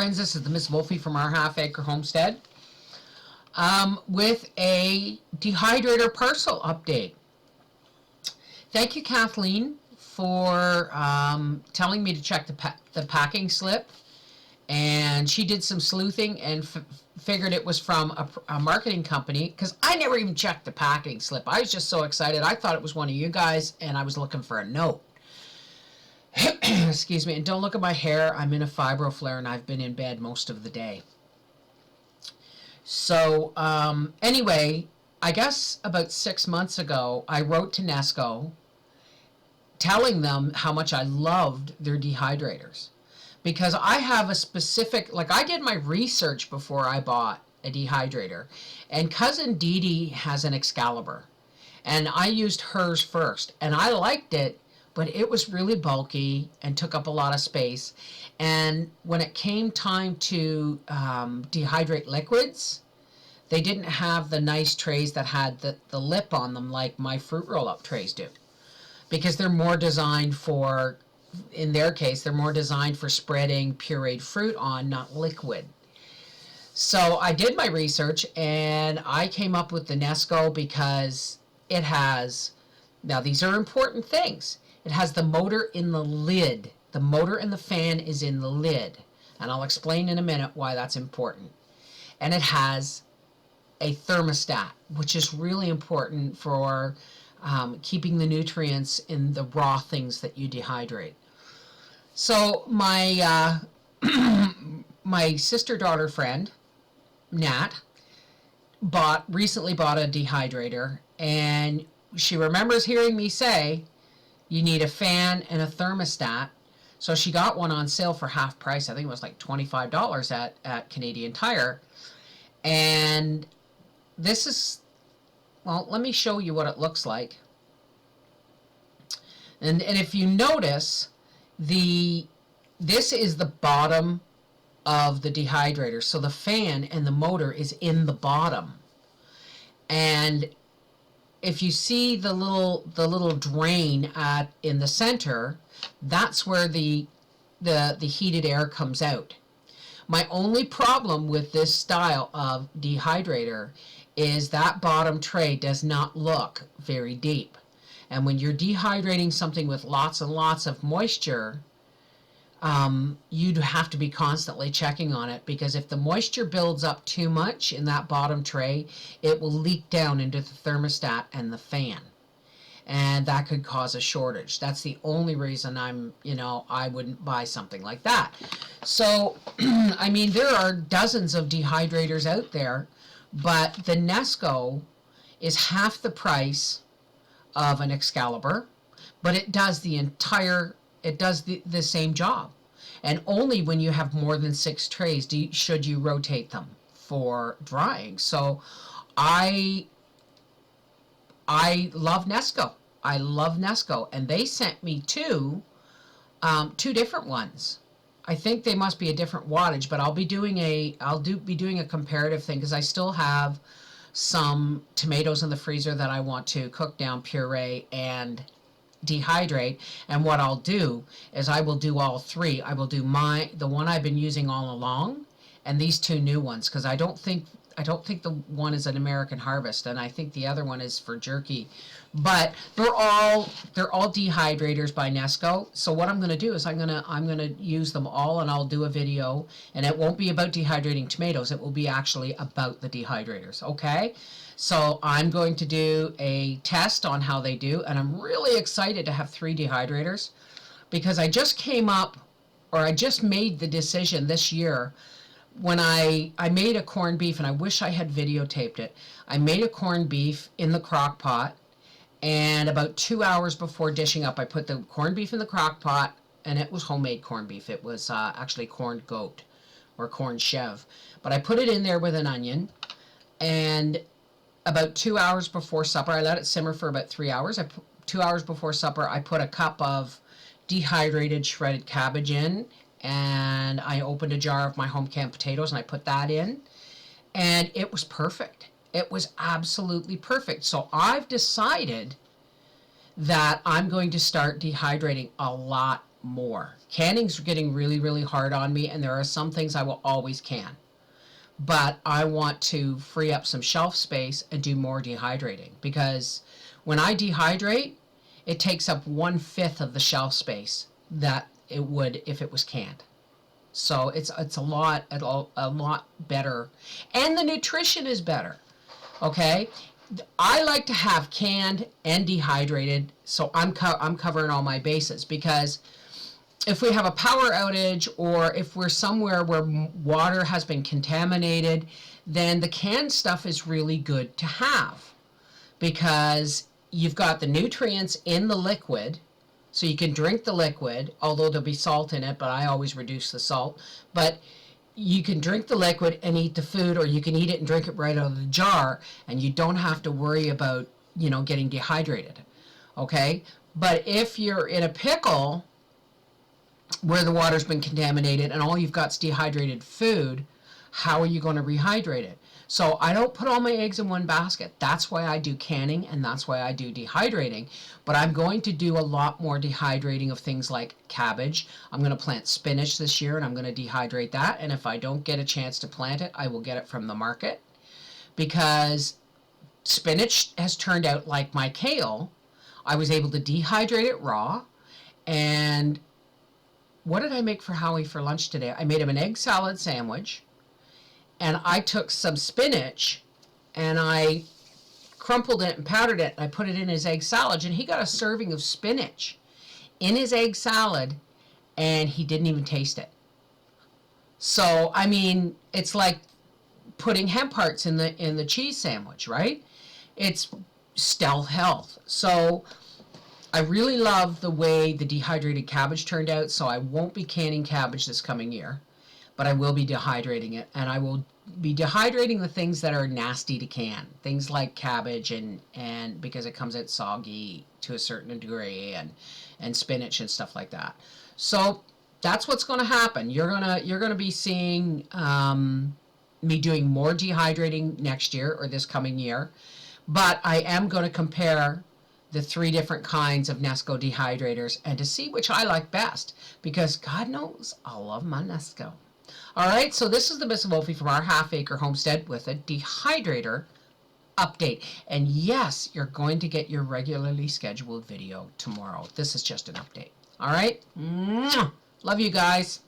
friends, this is the Miss Wolfie from our Half Acre Homestead with a Dehydrator parcel update. Thank you, Kathleen, for telling me to check the packing slip, and she did some sleuthing and figured it was from a marketing company, because I never even checked the packing slip. I was just so excited. I thought it was one of you guys, and I was looking for a note. Excuse me, and don't look at my hair. I'm in a fibro flare and I've been in bed most of the day. So anyway, I guess about 6 months ago, I wrote to Nesco telling them how much I loved their dehydrators, because I have a specific, like, I did my research before I bought a dehydrator, and cousin Dee Dee has an Excalibur, and I used hers first, and I liked it, but it was really bulky and took up a lot of space. And when it came time to dehydrate liquids, they didn't have the nice trays that had the lip on them like my fruit roll-up trays do, because they're more designed for, in their case, they're more designed for spreading pureed fruit on, not liquid. So I did my research and I came up with the Nesco because it has, now these are important things, it has the motor in the lid. The motor and the fan is in the lid. And I'll explain in a minute why that's important. And it has a thermostat, which is really important for keeping the nutrients in the raw things that you dehydrate. So my my sister-daughter friend, Nat, recently bought a dehydrator, and she remembers hearing me say, you need a fan and a thermostat. So she got one on sale for half price. I think it was like $25 at Canadian Tire. And this is, well, let me show you what it looks like. And if you notice, this is the bottom of the dehydrator. So the fan and the motor is in the bottom. And if you see the little drain in the center, that's where the heated air comes out. My only problem with this style of dehydrator is that bottom tray does not look very deep. And when you're dehydrating something with lots and lots of moisture, you'd have to be constantly checking on it, because if the moisture builds up too much in that bottom tray, it will leak down into the thermostat and the fan, and that could cause a shortage. That's the only reason I wouldn't buy something like that. So I mean, there are dozens of dehydrators out there, but the Nesco is half the price of an Excalibur, but it does the same job. And only when you have more than 6 trays should you rotate them for drying. So I love Nesco. I love Nesco, and they sent me two different ones. I think they must be a different wattage, but I'll be doing a comparative thing, because I still have some tomatoes in the freezer that I want to cook down, puree, and dehydrate. And what I'll do is I will do all three. I will do the one I've been using all along, and these 2 new ones, because I don't think the one is an American Harvest, and I think the other one is for jerky. But they're all dehydrators by Nesco. So what I'm going to do is I'm going to use them all, and I'll do a video, and it won't be about dehydrating tomatoes. It will be actually about the dehydrators. Okay? So I'm going to do a test on how they do, and I'm really excited to have 3 dehydrators, because I just made the decision this year when I made a corned beef, and I wish I had videotaped it. I made a corned beef in the crock pot, and about 2 hours before dishing up, I put the corned beef in the crock pot, and it was homemade corned beef. It was actually corned goat or corned chev. But I put it in there with an onion, and about 2 hours before supper, I let it simmer for about 3 hours. 2 hours before supper, I put a cup of dehydrated shredded cabbage in, and I opened a jar of my home canned potatoes, and I put that in, and it was perfect. It was absolutely perfect. So I've decided that I'm going to start dehydrating a lot more. Canning's getting really, really hard on me, and there are some things I will always can. But I want to free up some shelf space and do more dehydrating, because when I dehydrate, it takes up 1/5 of the shelf space that it would if it was canned. So it's a lot better, and the nutrition is better. Okay, I like to have canned and dehydrated, so I'm covering all my bases, because if we have a power outage or if we're somewhere where water has been contaminated, then the canned stuff is really good to have, because you've got the nutrients in the liquid, so you can drink the liquid, although there'll be salt in it, but I always reduce the salt. But you can drink the liquid and eat the food, or you can eat it and drink it right out of the jar, and you don't have to worry about, getting dehydrated. Okay? But if you're in a pickle where the water's been contaminated and all you've got is dehydrated food, how are you going to rehydrate it? So I don't put all my eggs in one basket. That's why I do canning, and that's why I do dehydrating. But I'm going to do a lot more dehydrating of things like cabbage. I'm going to plant spinach this year, and I'm going to dehydrate that. And if I don't get a chance to plant it, I will get it from the market, because spinach has turned out like my kale. I was able to dehydrate it raw. And what did I make for Howie for lunch today? I made him an egg salad sandwich. And I took some spinach and I crumpled it and powdered it, and I put it in his egg salad, and he got a serving of spinach in his egg salad, and he didn't even taste it. So, I mean, it's like putting hemp hearts in the cheese sandwich, right? It's stealth health. So I really love the way the dehydrated cabbage turned out, so I won't be canning cabbage this coming year, but I will be dehydrating it, and I will be dehydrating the things that are nasty to can, things like cabbage, and because it comes out soggy to a certain degree, and spinach and stuff like that. So that's what's going to happen. You're gonna be seeing me doing more dehydrating next year, or this coming year, but I am going to compare the 3 different kinds of Nesco dehydrators and to see which I like best, because God knows I love my Nesco. All right, so this is the Miss Wolfie from our half-acre homestead with a dehydrator update. And yes, you're going to get your regularly scheduled video tomorrow. This is just an update. All right? Mwah! Love you guys.